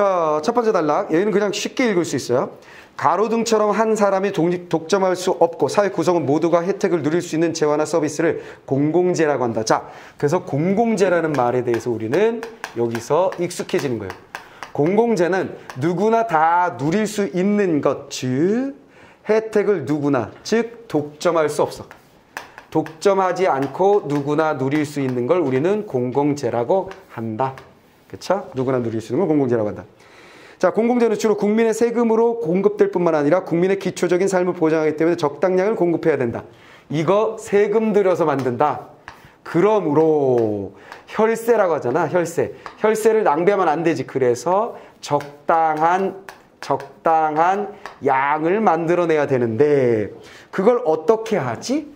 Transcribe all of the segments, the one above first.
자, 첫 번째 단락. 얘는 그냥 쉽게 읽을 수 있어요. 가로등처럼 한 사람이 독점할 수 없고 사회 구성은 모두가 혜택을 누릴 수 있는 재화나 서비스를 공공재라고 한다. 자, 그래서 공공재라는 말에 대해서 우리는 여기서 익숙해지는 거예요. 공공재는 누구나 다 누릴 수 있는 것, 즉 혜택을 누구나, 즉 독점할 수 없어. 독점하지 않고 누구나 누릴 수 있는 걸 우리는 공공재라고 한다. 그렇죠? 누구나 누릴 수 있는 걸 공공재라고 한다. 자, 공공재는 주로 국민의 세금으로 공급될 뿐만 아니라 국민의 기초적인 삶을 보장하기 때문에 적당량을 공급해야 된다. 이거 세금 들여서 만든다. 그러므로 혈세라고 하잖아. 혈세. 혈세를 낭비하면 안 되지. 그래서 적당한 양을 만들어내야 되는데 그걸 어떻게 하지?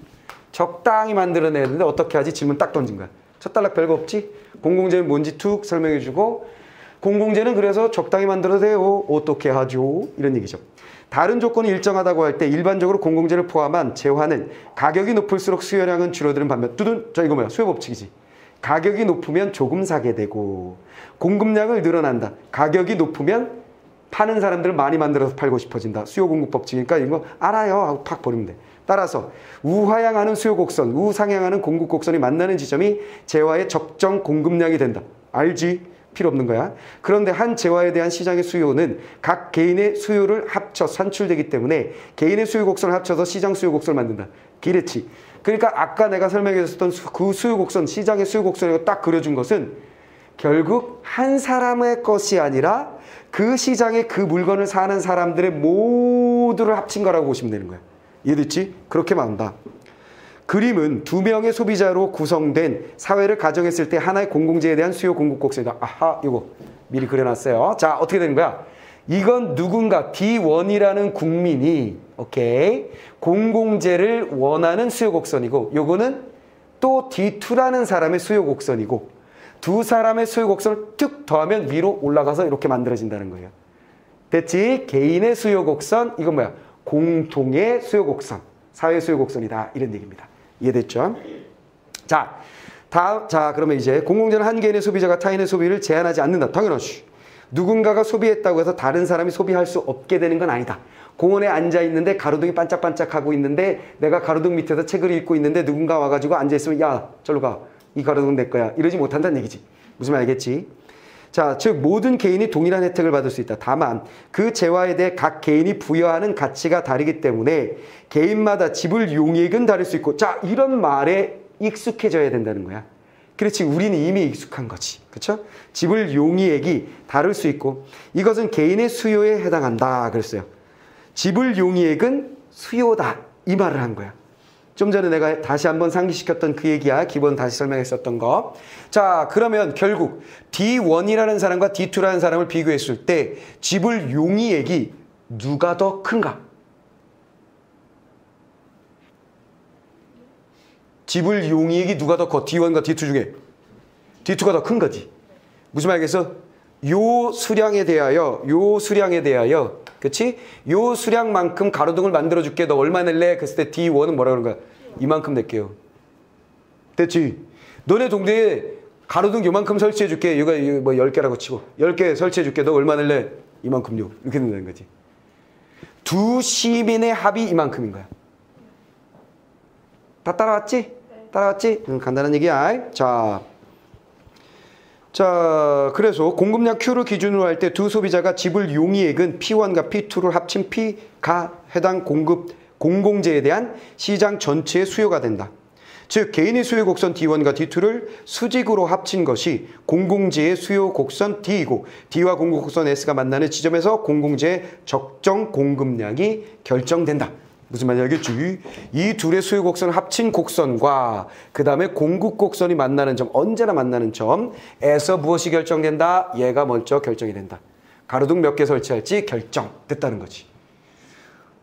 적당히 만들어내야 되는데 어떻게 하지? 질문 딱 던진 거야. 첫 단락 별거 없지? 공공재는 뭔지 툭 설명해주고 공공재는 그래서 적당히 만들어도 돼요. 어떻게 하죠? 이런 얘기죠. 다른 조건이 일정하다고 할 때 일반적으로 공공재를 포함한 재화는 가격이 높을수록 수요량은 줄어드는 반면 이거 뭐야? 수요 법칙이지. 가격이 높으면 조금 사게 되고 공급량을 늘어난다. 가격이 높으면 파는 사람들을 많이 만들어서 팔고 싶어진다. 수요 공급 법칙이니까 이거 알아요 하고 팍 버리면 돼. 따라서 우하향하는 수요 곡선, 우상향하는 공급 곡선이 만나는 지점이 재화의 적정 공급량이 된다. 알지? 필요 없는 거야. 그런데 한 재화에 대한 시장의 수요는 각 개인의 수요를 합쳐 산출되기 때문에 개인의 수요 곡선을 합쳐서 시장 수요 곡선을 만든다. 그렇지. 그러니까 아까 내가 설명했었던 그 수요 곡선, 시장의 수요 곡선을 딱 그려준 것은 결국 한 사람의 것이 아니라 그 시장에 그 물건을 사는 사람들의 모두를 합친 거라고 보시면 되는 거야. 이해됐지? 그렇게 말한다. 그림은 두 명의 소비자로 구성된 사회를 가정했을 때 하나의 공공재에 대한 수요 공급 곡선이다. 아하, 이거 미리 그려놨어요. 자, 어떻게 되는 거야? 이건 누군가 D1이라는 국민이 오케이 공공재를 원하는 수요 곡선이고 요거는 또 D2라는 사람의 수요 곡선이고 두 사람의 수요 곡선을 툭 더하면 위로 올라가서 이렇게 만들어진다는 거예요. 됐지? 개인의 수요 곡선, 이건 뭐야? 공통의 수요 곡선, 사회 수요 곡선이다. 이런 얘기입니다. 이해됐죠? 자, 그러면 이제 공공재는 한 개인의 소비자가 타인의 소비를 제한하지 않는다. 당연하지. 누군가가 소비했다고 해서 다른 사람이 소비할 수 없게 되는 건 아니다. 공원에 앉아 있는데 가로등이 반짝반짝하고 있는데 내가 가로등 밑에서 책을 읽고 있는데 누군가 와가지고 앉아있으면 야, 절로 가. 이 가로등 내 거야. 이러지 못한다는 얘기지. 무슨 말 알겠지? 자, 즉 모든 개인이 동일한 혜택을 받을 수 있다. 다만 그 재화에 대해 각 개인이 부여하는 가치가 다르기 때문에 개인마다 지불 용익은 다를 수 있고 자, 이런 말에 익숙해져야 된다는 거야. 그렇지. 우리는 이미 익숙한 거지. 그렇죠? 지불 용의액이 다를 수 있고 이것은 개인의 수요에 해당한다. 그랬어요. 지불 용의액은 수요다. 이 말을 한 거야. 좀 전에 내가 다시 한번 상기시켰던 그 얘기야. 기본 다시 설명했었던 거. 자, 그러면 결국 D1이라는 사람과 D2라는 사람을 비교했을 때 지불 용의액이 누가 더 큰가? 지불 용의액이 누가 더 커? D1과 D2 중에 D2가 더 큰 거지. 무슨 말이겠어? 요 수량에 대하여 그치? 요 수량만큼 가로등을 만들어줄게. 너 얼마 낼래? 그랬을 때 D1은 뭐라 그러는 거야? 이만큼 낼게요. 됐지? 너네 동네에 가로등 요만큼 설치해줄게. 이거 뭐 10개라고 치고 10개 설치해줄게. 너 얼마 낼래? 이만큼요. 이렇게 된다는 거지. 두 시민의 합이 이만큼인 거야. 다 따라왔지? 따라왔지? 간단한 얘기야. 자, 그래서 공급량 Q를 기준으로 할 때 두 소비자가 지불 용의액은 P1과 P2를 합친 P가 해당 공공재에 대한 시장 전체의 수요가 된다. 즉 개인의 수요 곡선 D1과 D2를 수직으로 합친 것이 공공재의 수요 곡선 D이고 D와 공급 곡선 S가 만나는 지점에서 공공재의 적정 공급량이 결정된다. 무슨 말인지 알겠지? 이 둘의 수요 곡선을 합친 곡선과 그 다음에 공급 곡선이 만나는 점, 언제나 만나는 점에서 무엇이 결정된다? 얘가 먼저 결정이 된다. 가로등 몇 개 설치할지 결정됐다는 거지.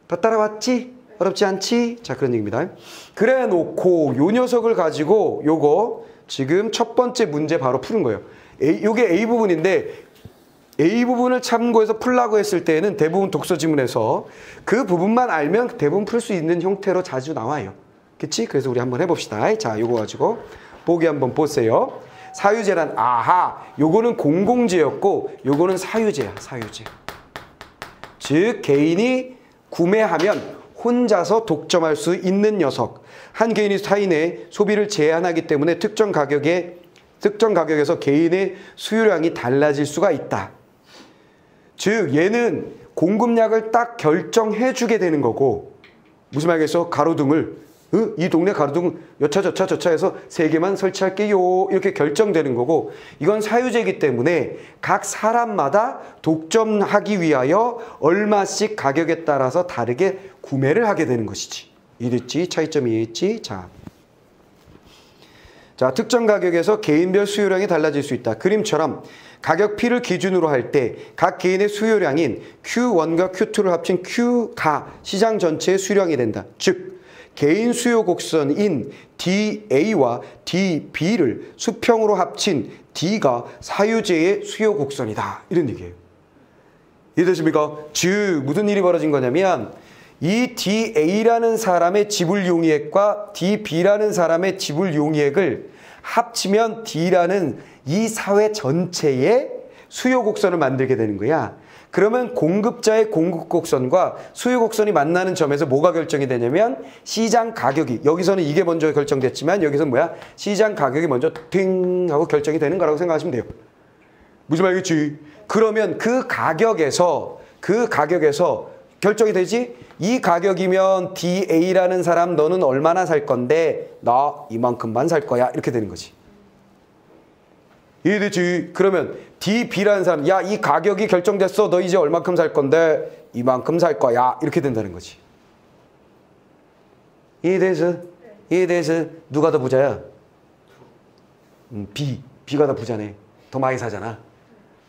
다 따라왔지? 어렵지 않지? 자, 그런 얘기입니다. 그래 놓고 요 녀석을 가지고 요거 지금 첫 번째 문제 바로 푸는 거예요. 요게 A 부분인데 A 부분을 참고해서 풀라고 했을 때에는 대부분 독서 지문에서 그 부분만 알면 대부분 풀 수 있는 형태로 자주 나와요. 그치? 그래서 우리 한번 해봅시다. 자, 요거 가지고 보기 한번 보세요. 사유제란 아하 요거는 공공재였고 요거는 사유제야. 사유제. 즉 개인이 구매하면 혼자서 독점할 수 있는 녀석. 한 개인이 타인의 소비를 제한하기 때문에 특정 가격에서 개인의 수요량이 달라질 수가 있다. 즉 얘는 공급량을 딱 결정해 주게 되는 거고 무슨 말이겠어? 가로등을 이 동네 가로등 여차 저차 해서 3개만 설치할게요 이렇게 결정되는 거고 이건 사유제이기 때문에 각 사람마다 독점하기 위하여 얼마씩 가격에 따라서 다르게 구매를 하게 되는 것이지. 이해됐지? 차이점 이해했지? 자, 특정 가격에서 개인별 수요량이 달라질 수 있다. 그림처럼 가격 P를 기준으로 할 때 각 개인의 수요량인 Q1과 Q2를 합친 Q가 시장 전체의 수량이 된다. 즉 개인 수요 곡선인 DA와 DB를 수평으로 합친 D가 사유제의 수요 곡선이다. 이런 얘기예요. 이해되십니까? 즉 무슨 일이 벌어진 거냐면 이 DA라는 사람의 지불 용이액과 DB라는 사람의 지불 용이액을 합치면 D라는 이 사회 전체의 수요 곡선을 만들게 되는 거야. 그러면 공급자의 공급 곡선과 수요 곡선이 만나는 점에서 뭐가 결정이 되냐면 시장 가격이, 여기서는 이게 먼저 결정됐지만 여기서는 뭐야? 시장 가격이 먼저 띵 하고 결정이 되는 거라고 생각하시면 돼요. 무슨 말이겠지? 그러면 그 가격에서 결정이 되지? 이 가격이면 DA라는 사람 너는 얼마나 살 건데 나 이만큼만 살 거야 이렇게 되는 거지. 이해되지? 그러면 DB라는 사람 야 이 가격이 결정됐어 너 이제 얼마큼 살 건데 이만큼 살 거야 이렇게 된다는 거지. 이해돼서? 이해돼서? 누가 더 부자야? B가 더 부자네. 더 많이 사잖아.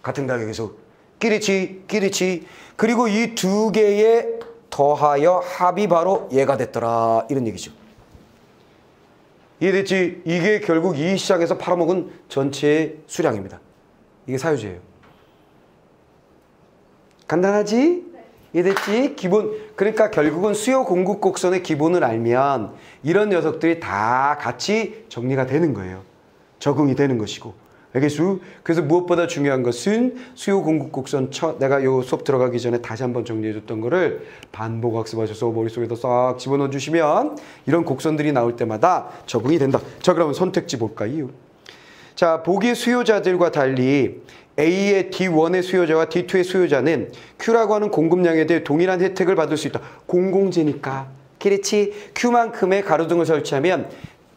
같은 가격에서. 끼리치. 그리고 이 두 개에 더하여 합이 바로 얘가 됐더라. 이런 얘기죠. 이해됐지? 이게 결국 이 시장에서 팔아먹은 전체의 수량입니다. 이게 사유제예요. 간단하지? 네. 이해됐지? 그러니까 결국은 수요 공급 곡선의 기본을 알면 이런 녀석들이 다 같이 정리가 되는 거예요. 적응이 되는 것이고. 알겠수? 그래서 무엇보다 중요한 것은 수요 공급 곡선 내가 요 수업 들어가기 전에 다시 한번 정리해줬던 거를 반복 학습하셔서 머릿속에다 싹 집어넣어 주시면 이런 곡선들이 나올 때마다 적응이 된다. 자, 그러면 선택지 볼까요? 자, 보기 수요자들과 달리 A의 D1의 수요자와 D2의 수요자는 Q라고 하는 공급량에 대해 동일한 혜택을 받을 수 있다. 공공재니까. 그렇지? Q만큼의 가로등을 설치하면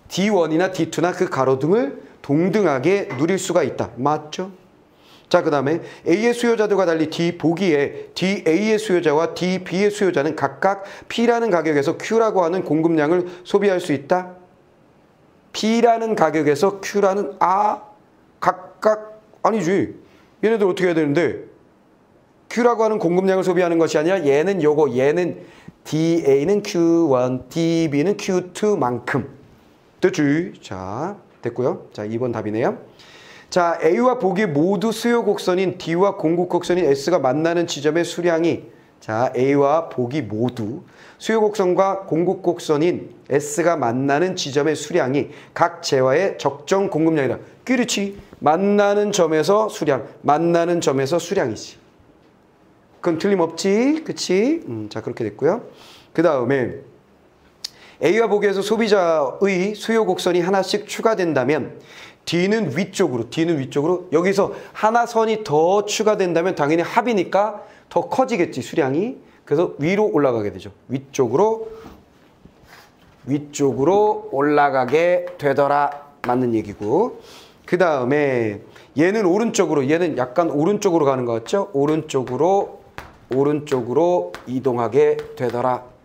D1이나 D2나 그 가로등을 동등하게 누릴 수가 있다. 맞죠? 자, 그 다음에 A의 수요자들과 달리 보기에 DA의 수요자와 DB의 수요자는 각각 P라는 가격에서 Q라고 하는 공급량을 소비할 수 있다. P라는 가격에서 Q라는 각각 아니지. 얘네들 어떻게 해야 되는데 Q라고 하는 공급량을 소비하는 것이 아니라 얘는 얘는 DA는 Q1, DB는 Q2만큼. 됐지? 자, 됐고요. 자, 2번 답이네요. 자, A와 보기 모두 수요 곡선인 D와 공급 곡선인 S가 만나는 지점의 수량이 자, A와 보기 모두 수요 곡선과 공급 곡선인 S가 만나는 지점의 수량이 각 재화의 적정 공급량이다. 그렇지. 만나는 점에서 수량, 만나는 점에서 수량이지. 그건 틀림없지. 그치? 자, 그렇게 됐고요. 그 다음에 A와 보기에서 소비자의 수요 곡선이 하나씩 추가된다면 D는 위쪽으로 여기서 하나 선이 더 추가된다면 당연히 합이니까 더 커지겠지 수량이. 그래서 위로 올라가게 되죠. 위쪽으로 올라가게 되더라. 맞는 얘기고. 그 다음에 얘는 얘는 약간 오른쪽으로 가는 것 같죠? 오른쪽으로 이동하게 되더라.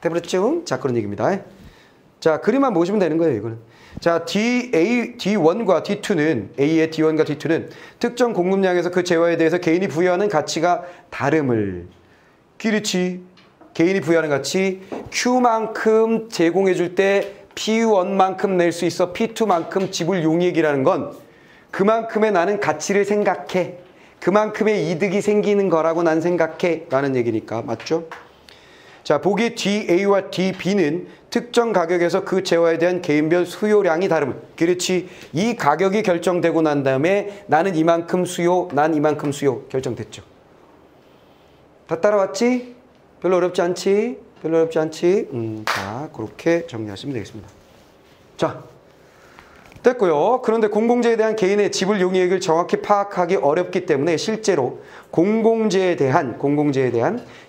돼버렸죠? 자, 그런 얘기입니다. 자, 그림만 보시면 되는 거예요, 이거는. 자, D1과 D2는, A의 D1과 D2는 특정 공급량에서 그 재화에 대해서 개인이 부여하는 가치가 다름을. 그렇지. 개인이 부여하는 가치, Q만큼 제공해줄 때 P1만큼 낼 수 있어. P2만큼 지불 용이액이라는 건 그만큼의 나는 가치를 생각해. 그만큼의 이득이 생기는 거라고 난 생각해. 라는 얘기니까. 맞죠? 자, 보기 DA와 DB는 특정 가격에서 그 재화에 대한 개인별 수요량이 다름을. 그렇지. 이 가격이 결정되고 난 다음에 나는 이만큼 수요, 난 이만큼 수요 결정됐죠. 다 따라왔지? 별로 어렵지 않지? 별로 어렵지 않지? 자, 그렇게 정리하시면 되겠습니다. 자, 됐고요. 그런데 공공재에 대한 개인의 지불 용이액을 정확히 파악하기 어렵기 때문에 실제로 공공재에 대한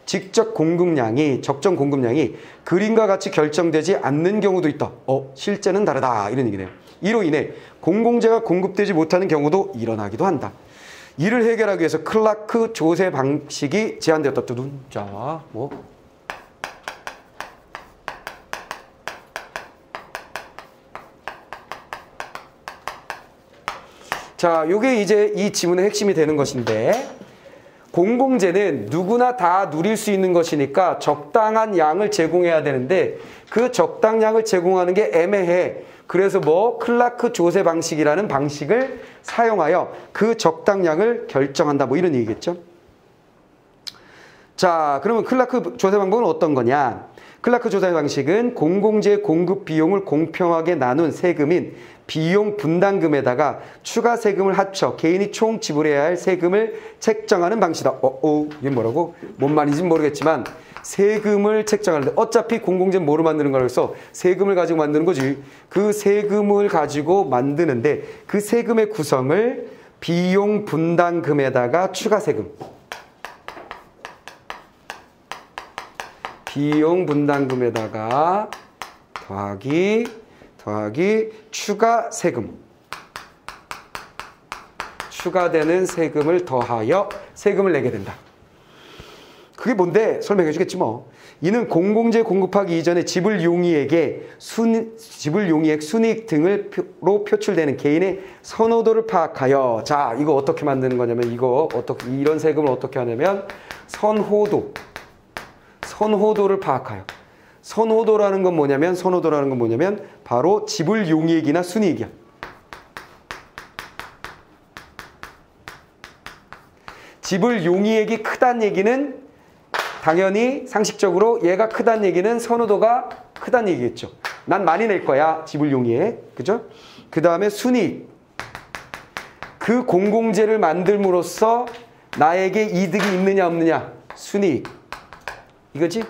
직접 공급량이, 적정 공급량이 그림과 같이 결정되지 않는 경우도 있다. 실제는 다르다. 이런 얘기네요. 이로 인해 공공재가 공급되지 못하는 경우도 일어나기도 한다. 이를 해결하기 위해서 클라크 조세 방식이 제안되었다. 자, 자, 요게 이제 이 지문의 핵심이 되는 것인데, 공공재는 누구나 다 누릴 수 있는 것이니까 적당한 양을 제공해야 되는데 그 적당량을 제공하는 게 애매해. 그래서 클라크 조세 방식이라는 방식을 사용하여 그 적당량을 결정한다. 이런 얘기겠죠. 자, 그러면 클라크 조세 방법은 어떤 거냐? 클라크 조세 방식은 공공재 공급 비용을 공평하게 나눈 세금인 비용 분담금에다가 추가 세금을 합쳐 개인이 총 지불해야 할 세금을 책정하는 방식이다. 이게 뭐라고? 뭔 말인지 모르겠지만 세금을 책정하는데 어차피 공공재는 뭐로 만드는 거라고 해서 세금을 가지고 만드는 거지. 그 세금을 가지고 만드는데 그 세금의 구성을 비용 분담금에다가 추가 세금, 비용 분담금에다가 더하기 추가 세금, 추가되는 세금을 더하여 세금을 내게 된다. 그게 뭔데? 설명해 주겠지 뭐. 이는 공공재 공급하기 이전에 지불 용이액 순이익 등으로 표출되는 개인의 선호도를 파악하여, 자, 이거 어떻게 만드는 거냐면 이런 세금을 어떻게 하냐면 선호도를 파악하여. 선호도라는 건 뭐냐면 바로 지불 용이액이나 순이익이야. 지불 용이액이 크다는 얘기는 당연히 상식적으로 얘가 크다는 얘기는 선호도가 크다는 얘기겠죠. 난 많이 낼 거야, 지불 용이액. 그죠? 그 다음에 순이익. 그 공공재를 만들므로써 나에게 이득이 있느냐 없느냐. 순이익. 이거지?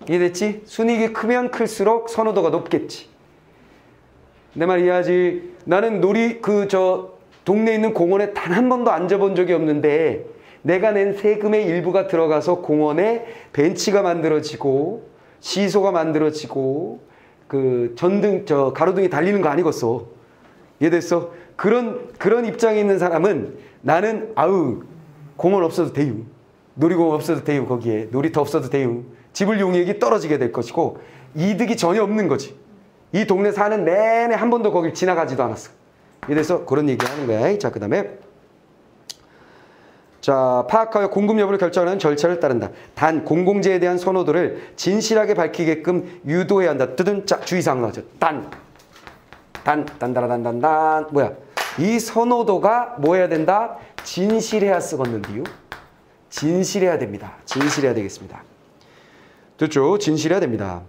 이해됐지? 순이익이 크면 클수록 선호도가 높겠지. 내 말 이해하지? 나는 동네에 있는 공원에 단 한 번도 앉아본 적이 없는데 내가 낸 세금의 일부가 들어가서 공원에 벤치가 만들어지고 시소가 만들어지고 가로등이 달리는 거 아니겠어. 이해됐어? 그런 입장에 있는 사람은 나는 공원 없어도 돼요. 놀이공원 없어도 돼요. 거기에 놀이터 없어도 돼요. 지불 용이액이 떨어지게 될 것이고 이득이 전혀 없는 거지. 이 동네 사는 내내 한 번도 거길 지나가지도 않았어. 이래서 그런 얘기하는 거야. 자, 그 다음에 파악하여 공급 여부를 결정하는 절차를 따른다. 단 공공재에 대한 선호도를 진실하게 밝히게끔 유도해야 한다. 자, 주의사항 나오죠. 단다라단단단. 이 선호도가 뭐 해야 된다? 진실해야 쓰겄는데요. 진실해야 됩니다. 진실해야 되겠습니다. 됐죠? 진실해야 됩니다.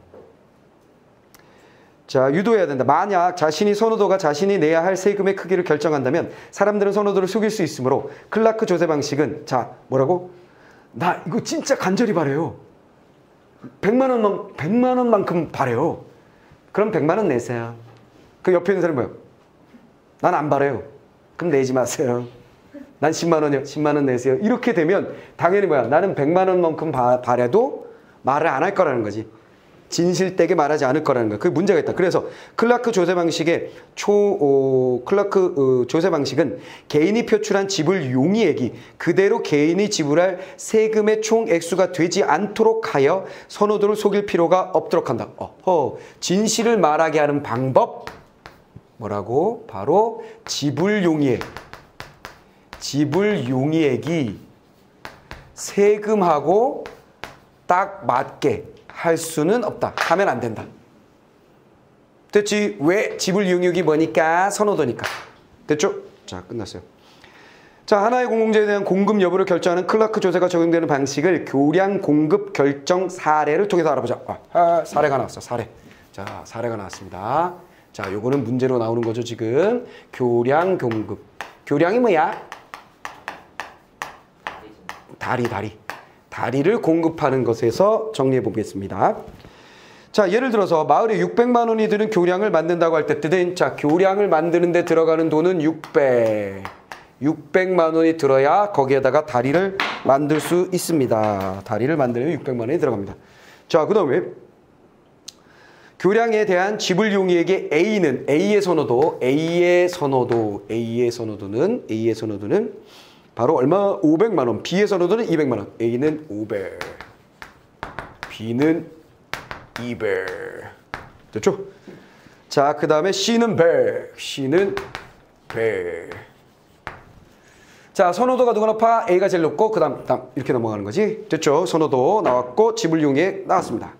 자, 유도해야 된다. 만약 자신이 선호도가 자신이 내야 할 세금의 크기를 결정한다면 사람들은 선호도를 속일 수 있으므로 클라크 조세 방식은, 자, 뭐라고? 나 이거 진짜 간절히 바래요. 100만 원만큼 바래요. 그럼 100만 원 내세요. 그 옆에 있는 사람이 뭐야? 난 안 바래요. 그럼 내지 마세요. 난 10만 원이요. 10만 원 내세요. 이렇게 되면 당연히 뭐야? 나는 100만 원만큼 바래도 말을 안 할 거라는 거지. 진실되게 말하지 않을 거라는 거야. 그게 문제가 있다. 그래서 클라크 조세 방식은 개인이 표출한 지불 용이액이 그대로 개인이 지불할 세금의 총 액수가 되지 않도록 하여 선호도를 속일 필요가 없도록 한다. 진실을 말하게 하는 방법 뭐라고? 바로 지불 용이액. 지불 용이액이 세금하고 딱 맞게 할 수는 없다. 하면 안 된다. 됐지? 왜? 지불 용이액이 뭐니까? 선호도니까. 됐죠? 자, 끝났어요. 자, 자, 하나의 공공재에 대한 공급 여부를 결정하는 클라크 조사가 적용되는 방식을 교량 공급 결정 사례를 통해서 알아보자. 사례가 나왔어. 사례. 자, 사례가 나왔습니다. 자, 요거는 문제로 나오는 거죠, 지금. 교량 공급. 교량이 뭐야? 다리를 공급하는 것에서 정리해 보겠습니다. 자, 예를 들어서 마을에 600만 원이 드는 교량을 만든다고 할 때 뜻은, 자, 교량을 만드는 데 들어가는 돈은 600만 원이 들어야 거기에다가 다리를 만들 수 있습니다. 다리를 만들면 600만 원이 들어갑니다. 자, 그 다음에 교량에 대한 지불 용의에게 A의 선호도는 바로 얼마? 500만 원. B의 선호도는 200만 원. A는 500. B는 200. 됐죠? 자, 그 다음에 C는 100. 자, 선호도가 누가 높아? A가 제일 높고 그 다음 이렇게 넘어가는 거지. 됐죠? 선호도 나왔고 지불 용의액 나왔습니다.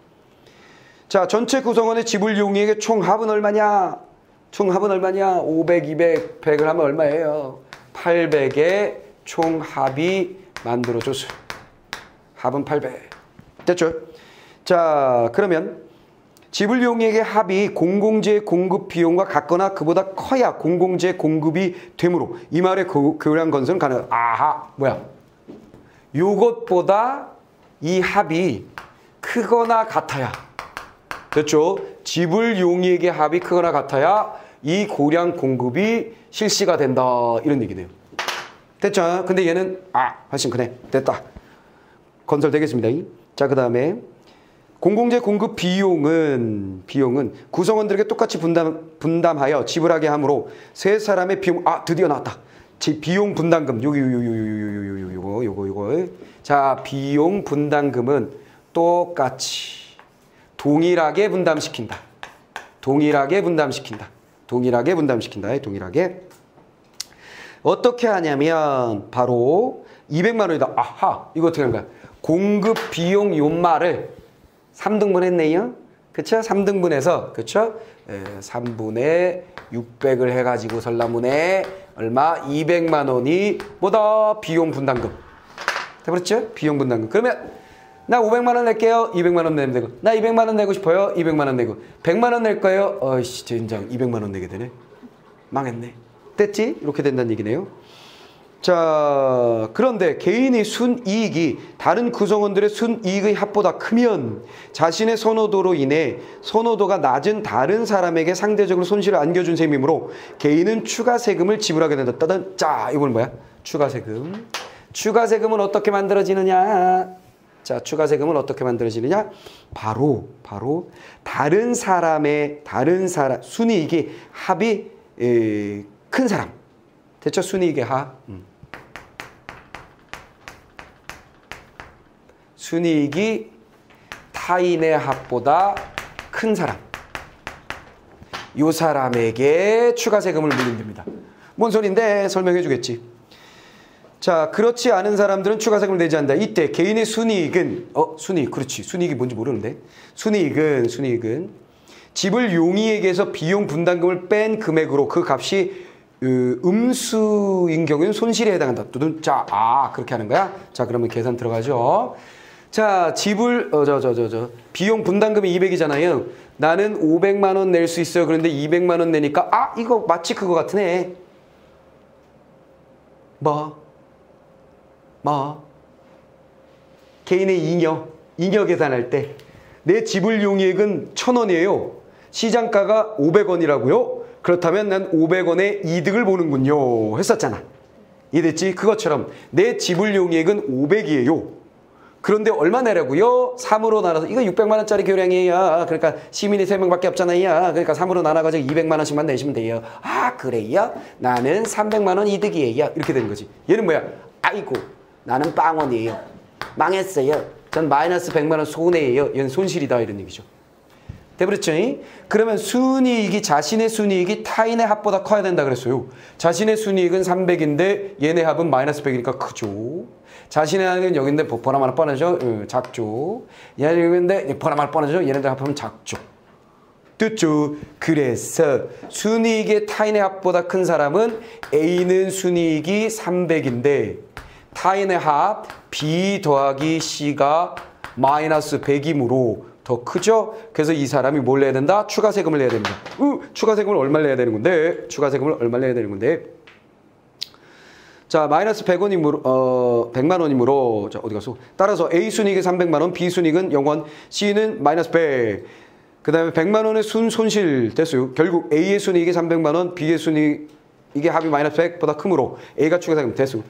자, 전체 구성원의 지불 용의액의 총합은 얼마냐? 500, 200, 100을 하면 얼마예요? 800의 총합이 만들어줬어요. 합은 800. 됐죠? 자, 그러면 지불 용의액의 합이 공공재 공급 비용과 같거나 그보다 커야 공공재 공급이 되므로 이 말의 교량 건설은 가능하다. 아하, 뭐야? 요것보다 이 합이 크거나 같아야. 됐죠? 지불 용의액의 합이 크거나 같아야 이 고량 공급이 실시가 된다. 이런 얘기네요. 됐죠? 근데 얘는 훨씬 크네. 됐다. 건설되겠습니다. 자, 그 다음에 공공재 공급 비용은 구성원들에게 똑같이 분담하여 지불하게 하므로 세 사람의 비용, 드디어 나왔다. 비용 분담금, 요거. 자, 비용 분담금은 똑같이 동일하게 분담시킨다. 동일하게. 어떻게 하냐면 바로 200만 원이다. 아하, 이거 어떻게 하는 거야? 공급 비용 요말을 3등분 했네요. 그쵸? 3등분해서, 그쵸? 3분의 600을 해가지고 설라문에 얼마? 200만 원이 뭐다? 비용 분담금. 그렇죠? 비용 분담금. 그러면 나 500만 원 낼게요. 200만 원 내면 되고. 나 200만 원 내고 싶어요. 200만 원 내고. 100만 원 낼 거예요. 젠장 200만 원 내게 되네. 망했네. 됐지? 이렇게 된다는 얘기네요. 자, 그런데 개인의 순이익이 다른 구성원들의 순이익의 합보다 크면 자신의 선호도로 인해 선호도가 낮은 다른 사람에게 상대적으로 손실을 안겨준 셈이므로 개인은 추가 세금을 지불하게 된다. 자, 이건 뭐야? 추가 세금. 추가 세금은 어떻게 만들어지느냐? 자, 추가 세금은 어떻게 만들어지느냐? 바로 다른 사람 순이익이 합이 큰 사람. 됐죠? 순이익의 합. 순이익이 타인의 합보다 큰 사람. 이 사람에게 추가 세금을 물린답니다. 뭔 소린데? 설명해 주겠지. 자, 그렇지 않은 사람들은 추가 세금을 내지 않는다. 이때 개인의 순이익은 순이익, 그렇지. 순이익이 뭔지 모르는데. 순이익은 지불 용의에게서 비용 분담금을 뺀 금액으로 그 값이 음수인 경우에는 손실에 해당한다. 자, 그렇게 하는 거야? 자, 그러면 계산 들어가죠. 자, 지불 비용 분담금이 200이잖아요. 나는 500만 원 낼 수 있어요. 그런데 200만 원 내니까 이거 마치 그거 같으네. 뭐? 개인의 잉여 계산할 때 내 지불 용의액은 1,000원이에요. 시장가가 500원이라고요? 그렇다면 난 500원의 이득을 보는군요. 했었잖아. 이해됐지? 그것처럼 내 지불 용의액은 500이에요. 그런데 얼마 내라고요? 3으로 나눠서 이거 600만 원짜리 교량이에요. 그러니까 시민이 3명밖에 없잖아요. 그러니까 3으로 나눠가지고 200만 원씩만 내시면 돼요. 그래요? 나는 300만 원 이득이에요. 이렇게 되는 거지. 얘는 뭐야? 아이고, 나는 빵원이에요. 망했어요. 전 마이너스 100만 원 손해예요. 얘는 손실이다. 이런 얘기죠. 돼버렸죠? 그러면 자신의 순이익이 타인의 합보다 커야 된다 그랬어요. 자신의 순이익은 300인데 얘네 합은 마이너스 100이니까 크죠. 자신의 합은 여기인데 보나마나 뻔하죠. 작죠. 얘네인데 보나마나 뻔하죠. 얘네들 합하면 작죠. 뚜쭈. 그래서 순이익의 타인의 합보다 큰 사람은 A는 순이익이 300인데 타인의 합 B 더하기 C가 마이너스 100이므로 더 크죠? 그래서 이 사람이 뭘 내야 된다? 추가 세금을 내야 됩니다. 추가 세금을 얼마를 내야 되는 건데? 추가 세금을 얼마를 내야 되는 건데? 자, 마이너스 100원이므로, 100만 원이므로, 자, 어디 갔어? 따라서 A 순이익은 300만 원, B 순이익은 0원, C는 마이너스 100. 그 다음에 100만 원의 손실 됐어요. 결국 A의 순이익이 300만 원, B의 순이익의 합이 마이너스 100보다 크므로 A가 추가 세금 됐어요.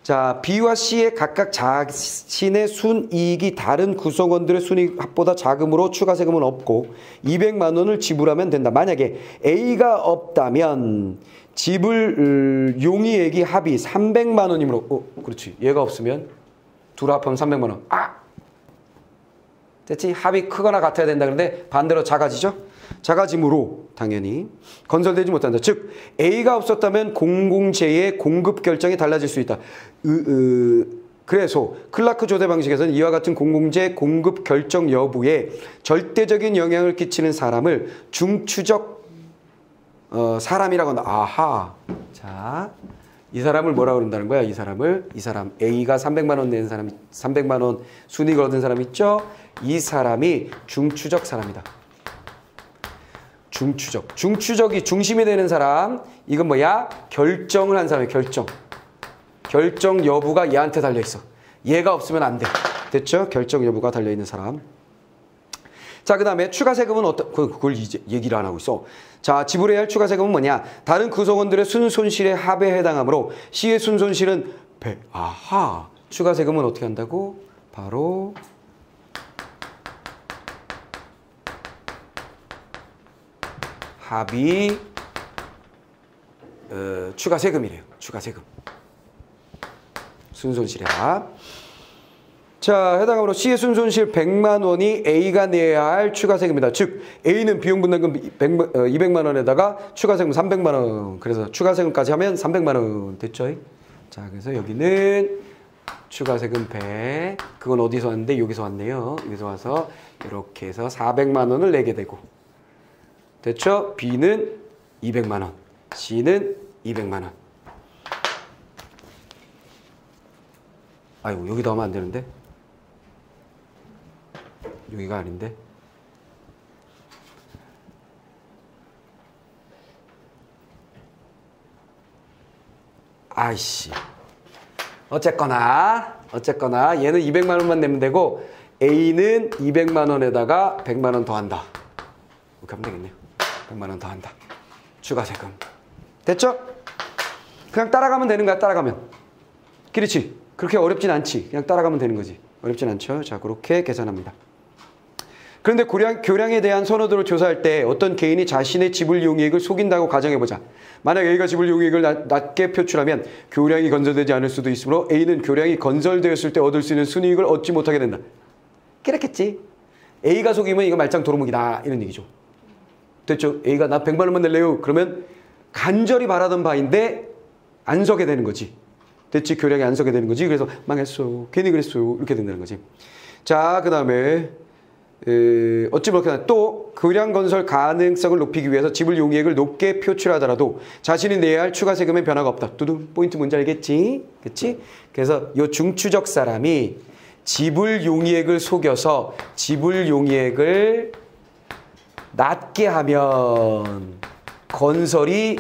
자, B와 C의 각각 자신의 순이익이 다른 구성원들의 순이익 합보다 작으므로 추가 세금은 없고 200만 원을 지불하면 된다. 만약에 A가 없다면 지불 용이액이 합이 300만 원이므로 그렇지. 얘가 없으면 둘 합하면 300만 원. 됐지? 합이 크거나 같아야 된다. 그런데 반대로 작아지죠? 작아지므로 당연히 건설되지 못한다. 즉 A가 없었다면 공공재의 공급 결정이 달라질 수 있다. 그래서 클라크 조대 방식에서는 이와 같은 공공재 공급 결정 여부에 절대적인 영향을 끼치는 사람을 중추적 사람이라고 한다. 아하. 자, 이 사람을 뭐라고 그런다는 거야? 이 사람 A가 300만 원 낸 사람, 300만 원 순이익을 얻은 사람 있죠? 이 사람이 중추적 사람이다. 중추적이 중심이 되는 사람. 이건 뭐야? 결정을 한 사람이야. 결정 여부가 얘한테 달려있어. 얘가 없으면 안 돼. 됐죠? 결정 여부가 달려있는 사람. 자, 그 다음에 추가 세금은 그걸 이제 얘기를 안 하고 있어. 자, 지불해야 할 추가 세금은 뭐냐? 다른 구성원들의 순손실의 합에 해당하므로 C의 순손실은 100. 아하. 추가 세금은 어떻게 한다고? 바로 합이 추가 세금이래요. 추가 세금. 순손실의 합. 자, 해당하므로 C의 순손실 100만 원이 A가 내야 할 추가 세금이다. 즉 A는 비용 분담금 200만 원에다가 추가 세금 300만 원. 그래서 추가 세금까지 하면 300만 원 됐죠? 자, 그래서 여기는 추가 세금 100. 그건 어디서 왔는데? 여기서 왔네요. 여기서 와서 이렇게 해서 400만 원을 내게 되고. 됐죠? B는 200만 원, C는 200만 원. 아이고, 여기다 하면 안 되는데? 여기가 아닌데? 아이씨. 어쨌거나 얘는 200만 원만 내면 되고 A는 200만 원에다가 100만 원 더 한다. 이렇게 하면 되겠네요. 100만 원 더 한다. 추가 세금. 됐죠? 그냥 따라가면 되는 거야. 따라가면. 그렇지. 그렇게 어렵진 않지. 그냥 따라가면 되는 거지. 어렵진 않죠. 자, 그렇게 계산합니다. 그런데 교량에 대한 선호도를 조사할 때 어떤 개인이 자신의 지불 용이익을 속인다고 가정해보자. 만약 A가 지불 용이익을 낮게 표출하면 교량이 건설되지 않을 수도 있으므로 A는 교량이 건설되었을 때 얻을 수 있는 순이익을 얻지 못하게 된다. 그렇겠지. A가 속이면 이거 말짱 도루묵이다. 이런 얘기죠. 됐죠? A가 나 100만 원만 낼래요. 그러면 간절히 바라던 바인데 안 서게 되는 거지. 됐지? 교량이 안 서게 되는 거지. 그래서 망했어. 괜히 그랬어요. 이렇게 된다는 거지. 자, 그 다음에 어찌 그렇게 또 교량 건설 가능성을 높이기 위해서 지불 용이액을 높게 표출하더라도 자신이 내야 할 추가 세금에 변화가 없다. 두둥. 포인트 뭔지 알겠지? 그치? 그래서 이 중추적 사람이 지불 용이액을 속여서 지불 용이액을 낮게 하면 건설이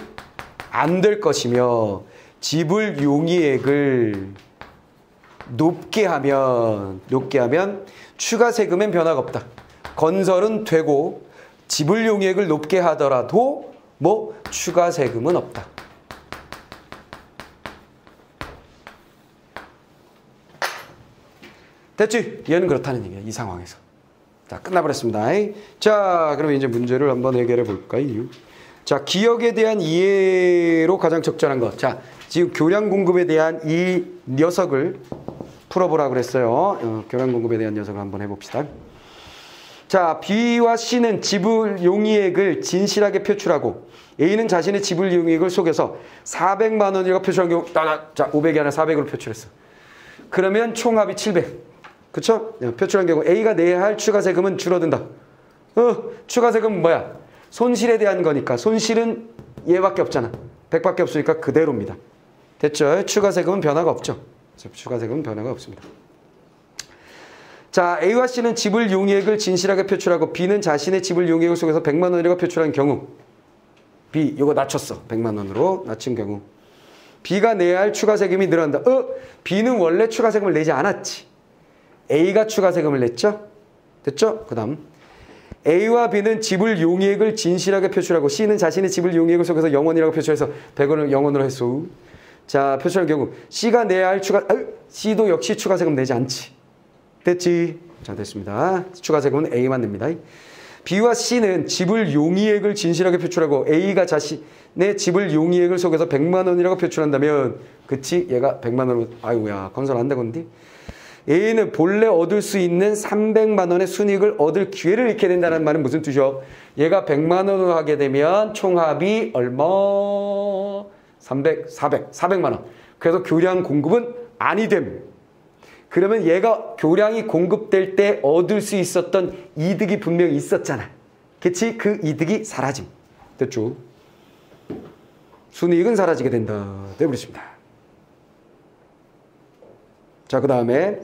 안 될 것이며 지불 용이액을 높게 하면 추가 세금엔 변화가 없다. 건설은 되고 지불 용이액을 높게 하더라도 뭐 추가 세금은 없다. 됐지? 얘는 그렇다는 얘기야. 이 상황에서. 자, 끝나버렸습니다. 자, 그럼 이제 문제를 한번 해결해 볼까요? 자, 기억에 대한 이해로 가장 적절한 것. 자, 지금 교량 공급에 대한 이 녀석을 풀어보라고 그랬어요. 교량 공급에 대한 녀석을 한번 해봅시다. 자, B와 C는 지불 용이액을 진실하게 표출하고 A는 자신의 지불 용이액을 속여서 400만 원이라고 표출한 경우 자, 500이 아니라 400으로 표출했어. 그러면 총합이 700. 그쵸? 표출한 경우 A가 내야 할 추가 세금은 줄어든다. 추가 세금은 뭐야? 손실에 대한 거니까 손실은 얘밖에 없잖아. 100밖에 없으니까 그대로입니다. 됐죠? 추가 세금은 변화가 없죠. 추가 세금은 변화가 없습니다. 자, A와 C는 지불 용의액을 진실하게 표출하고 B는 자신의 지불 용의액을 속에서 100만 원이라고 표출한 경우 B, 이거 낮췄어. 100만 원으로 낮춘 경우 B가 내야 할 추가 세금이 늘어난다. B는 원래 추가 세금을 내지 않았지. A가 추가 세금을 냈죠? 됐죠? 그 다음 A와 B는 지불 용의액을 진실하게 표출하고 C는 자신의 지불 용의액을 속에서 0원이라고 표출해서 100원을 0원으로 했어. 자, 표출한 경우 C가 내야 할 C도 역시 추가 세금 내지 않지. 됐지? 자, 됐습니다. 추가 세금은 A만 냅니다. B와 C는 지불 용의액을 진실하게 표출하고 A가 자신의 지불 용의액을 속에서 100만 원이라고 표출한다면 그치? 얘가 100만 원으로 아이고야 건설 안 되건디? A는 본래 얻을 수 있는 300만 원의 순이익을 얻을 기회를 잃게 된다는 말은 무슨 뜻이요? 얘가 100만 원으로 하게 되면 총합이 얼마? 400만 원. 그래서 교량 공급은 아니 됨. 그러면 얘가 교량이 공급될 때 얻을 수 있었던 이득이 분명히 있었잖아. 그치? 그 이득이 사라짐. 됐죠? 순이익은 사라지게 된다. 되어버렸습니다. 자, 그 다음에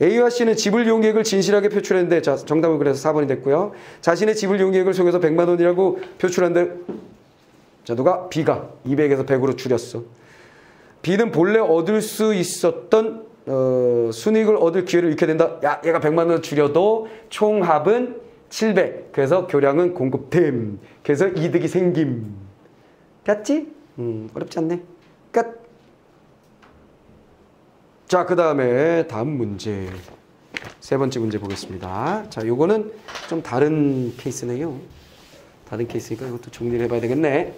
A와 C는 지불 용의액을 진실하게 표출했는데 자, 정답은 그래서 4번이 됐고요. 자신의 지불 용의액을 속에서 100만 원이라고 표출한데 자, 누가? B가 200에서 100으로 줄였어. B는 본래 얻을 수 있었던 순이익을 얻을 기회를 잃게 된다. 야, 얘가 100만 원을 줄여도 총합은 700. 그래서 교량은 공급됨. 그래서 이득이 생김. 됐지? 어렵지 않네. 끝. 자, 그 다음에 다음 문제. 세 번째 문제 보겠습니다. 자, 요거는 좀 다른 케이스네요. 다른 케이스니까 이것도 정리를 해봐야 되겠네.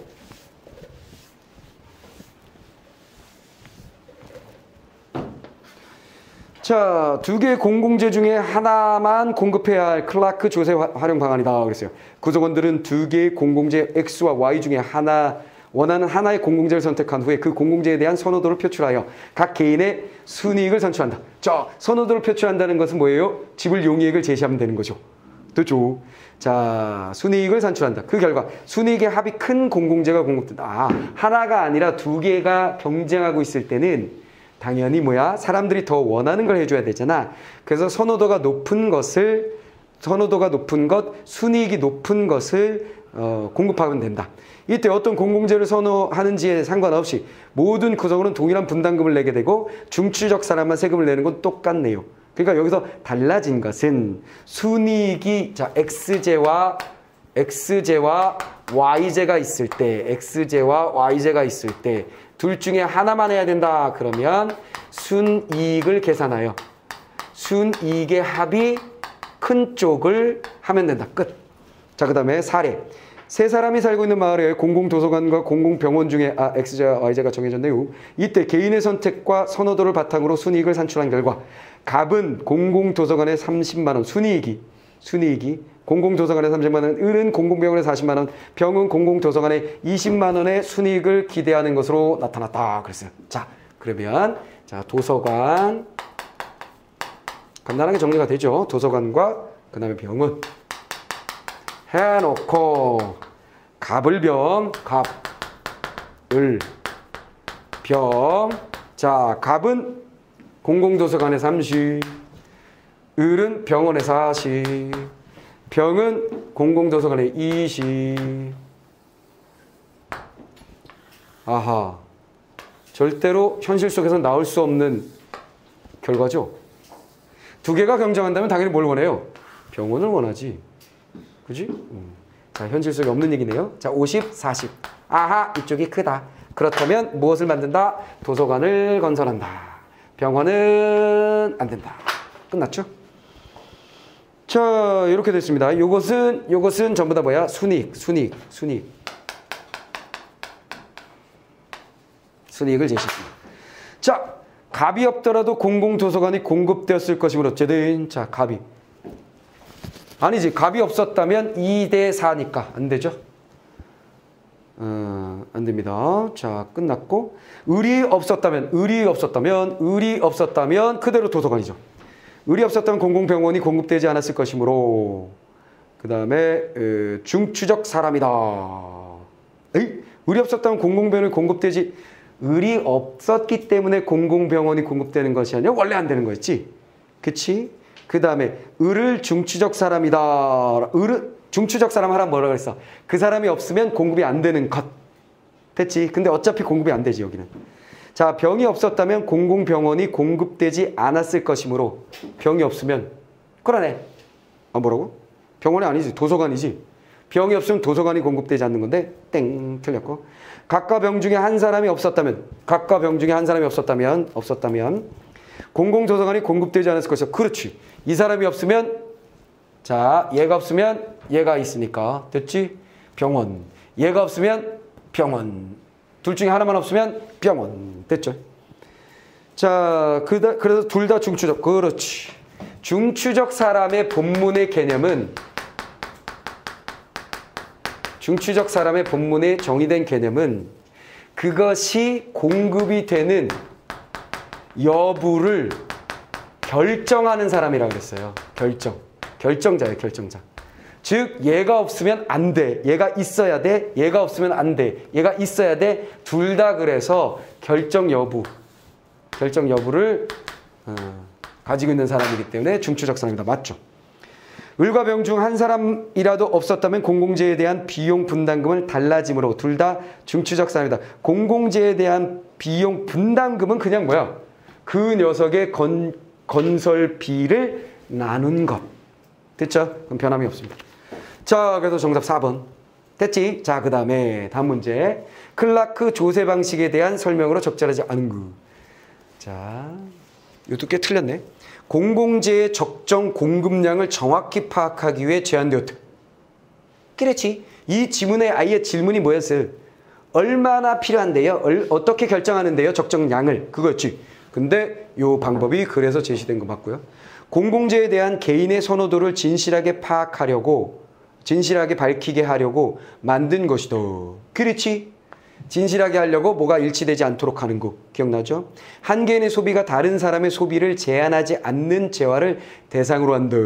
자, 두 개의 공공재 중에 하나만 공급해야 할 클라크 조세 활용 방안이다 그랬어요. 구성원들은 두 개의 공공재 X와 Y 중에 원하는 하나의 공공재를 선택한 후에 그 공공재에 대한 선호도를 표출하여 각 개인의 순이익을 산출한다. 자, 선호도를 표출한다는 것은 뭐예요? 지불 용의액을 제시하면 되는 거죠. 됐죠? 자, 순이익을 산출한다. 그 결과 순이익의 합이 큰 공공재가 공급된다. 하나가 아니라 두 개가 경쟁하고 있을 때는 당연히 사람들이 더 원하는 걸 해줘야 되잖아. 그래서 선호도가 높은 것, 순이익이 높은 것을 공급하면 된다. 이때 어떤 공공재를 선호하는지에 상관없이 모든 구성원은 동일한 분담금을 내게 되고 중추적 사람만 세금을 내는 건 똑같네요. 그러니까 여기서 달라진 것은 순이익이 자 X제와 Y제가 있을 때 둘 중에 하나만 해야 된다. 그러면 순이익을 계산하여 순이익의 합이 큰 쪽을 하면 된다. 끝. 자, 그 다음에 사례. 세 사람이 살고 있는 마을에 공공도서관과 공공병원 중에 X제와 Y제가 정해졌네요. 이때 개인의 선택과 선호도를 바탕으로 순이익을 산출한 결과 갑은 공공도서관에 30만 원 순이익이 공공도서관에 30만 원, 을은 공공병원에 40만 원, 병은 공공도서관에 20만 원의 순이익을 기대하는 것으로 나타났다 그랬어요. 자, 그러면 자, 도서관 간단하게 정리가 되죠. 도서관과 그 다음에 병은 해놓고 갑을 병, 을 병. 자, 갑은 공공도서관에 30, 을은 병원에 40, 병은 공공도서관에 20. 아하, 절대로 현실 속에서 나올 수 없는 결과죠. 두 개가 경쟁한다면 당연히 뭘 원해요? 병원을 원하지. 그지? 자, 현실 속에 없는 얘기네요. 자, 50, 40. 아하, 이쪽이 크다. 그렇다면 무엇을 만든다? 도서관을 건설한다. 병원은 안 된다. 끝났죠? 자, 이렇게 됐습니다. 요것은 전부 다 뭐야? 순이익을 제시했습니다. 자, 갑이 없더라도 공공도서관이 공급되었을 것이므로 어쨌든 자, 갑이 아니지. 갑이 없었다면 2대 4니까 안 되죠? 안 됩니다. 자, 끝났고 을이 없었다면 그대로 도서관이죠. 을이 없었다면 공공병원이 공급되지 않았을 것이므로 그 다음에 중추적 사람이다. 에이? 을이 없었다면 공공병원이 공급되지. 을이 없었기 때문에 공공병원이 공급되는 것이 아니라 원래 안 되는 거였지. 그치? 그 다음에 을을 중추적 사람이다. 을은 중추적 사람 하라 뭐라 그랬어? 그 사람이 없으면 공급이 안 되는 것. 됐지? 근데 어차피 공급이 안 되지 여기는. 자, 병이 없었다면 공공병원이 공급되지 않았을 것이므로 병이 없으면 그러네. 아, 뭐라고? 병원이 아니지. 도서관이지. 병이 없으면 도서관이 공급되지 않는 건데 땡 틀렸고. 각과 병 중에 한 사람이 없었다면 공공도서관이 공급되지 않았을 것이다. 그렇지. 이 사람이 없으면 자, 얘가 없으면 얘가 있으니까 됐지? 병원. 얘가 없으면 병원. 둘 중에 하나만 없으면 병원. 됐죠? 자, 그래서 둘 다 중추적. 그렇지. 중추적 사람의 본문의 개념은 중추적 사람의 본문에 정의된 개념은 그것이 공급이 되는 여부를 결정하는 사람이라고 그랬어요. 결정자예요, 결정자. 즉 얘가 없으면 안 돼. 얘가 있어야 돼. 얘가 없으면 안 돼. 얘가 있어야 돼. 둘 다 그래서 결정 여부를 가지고 있는 사람이기 때문에 중추적 사람이다. 맞죠? 을과 병 중 한 사람이라도 없었다면 공공재에 대한 비용 분담금은 달라지므로 둘 다 중추적 사람이다. 공공재에 대한 비용 분담금은 그냥 뭐야? 그 녀석의 건설비를 나눈 것. 됐죠? 그럼 변함이 없습니다. 자, 그래서 정답 4번. 됐지? 자, 그 다음에 다음 문제. 클라크 조세 방식에 대한 설명으로 적절하지 않은 것. 자, 이것도 꽤 틀렸네. 공공재의 적정 공급량을 정확히 파악하기 위해 제안되었다. 그렇지. 이 지문의 아예 질문이 뭐였어요? 얼마나 필요한데요? 어떻게 결정하는데요? 적정량을. 그거였지. 근데 이 방법이 그래서 제시된 거 맞고요. 공공재에 대한 개인의 선호도를 진실하게 파악하려고, 진실하게 밝히게 하려고 만든 것이다. 그렇지. 진실하게 하려고 뭐가 일치되지 않도록 하는 거 기억나죠? 한 개인의 소비가 다른 사람의 소비를 제한하지 않는 재화를 대상으로 한다.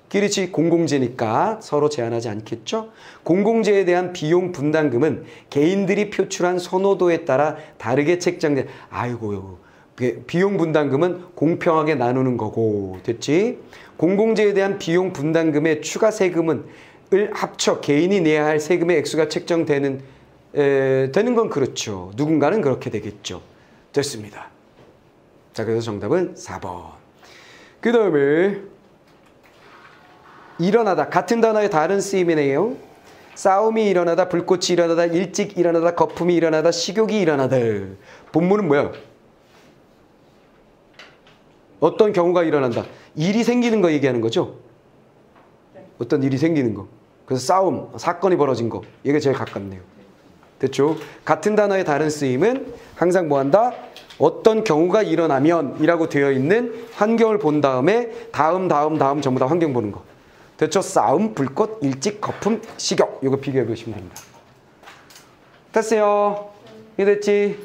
그렇지. 공공재니까 서로 제한하지 않겠죠? 공공재에 대한 비용 분담금은 개인들이 표출한 선호도에 따라 다르게 책정된. 아이고요. 비용 분담금은 공평하게 나누는 거고. 됐지? 공공재에 대한 비용 분담금의 추가 세금을 합쳐 개인이 내야 할 세금의 액수가 책정되는 되는 건 그렇죠. 누군가는 그렇게 되겠죠. 됐습니다. 자, 그래서 정답은 4번. 그 다음에 일어나다. 같은 단어의 다른 쓰임이네요. 싸움이 일어나다, 불꽃이 일어나다, 일찍 일어나다, 거품이 일어나다, 식욕이 일어나다. 본문은 뭐야? 어떤 경우가 일어난다. 일이 생기는 거 얘기하는 거죠? 어떤 일이 생기는 거. 그래서 싸움, 사건이 벌어진 거. 이게 제일 가깝네요. 됐죠? 같은 단어의 다른 쓰임은 항상 뭐한다? 어떤 경우가 일어나면 이라고 되어 있는 환경을 본 다음에 다음 전부 다 환경 보는 거. 됐죠? 싸움, 불꽃, 일찍, 거품, 식욕. 이거 비교해 보시면 됩니다. 됐어요? 이해됐지?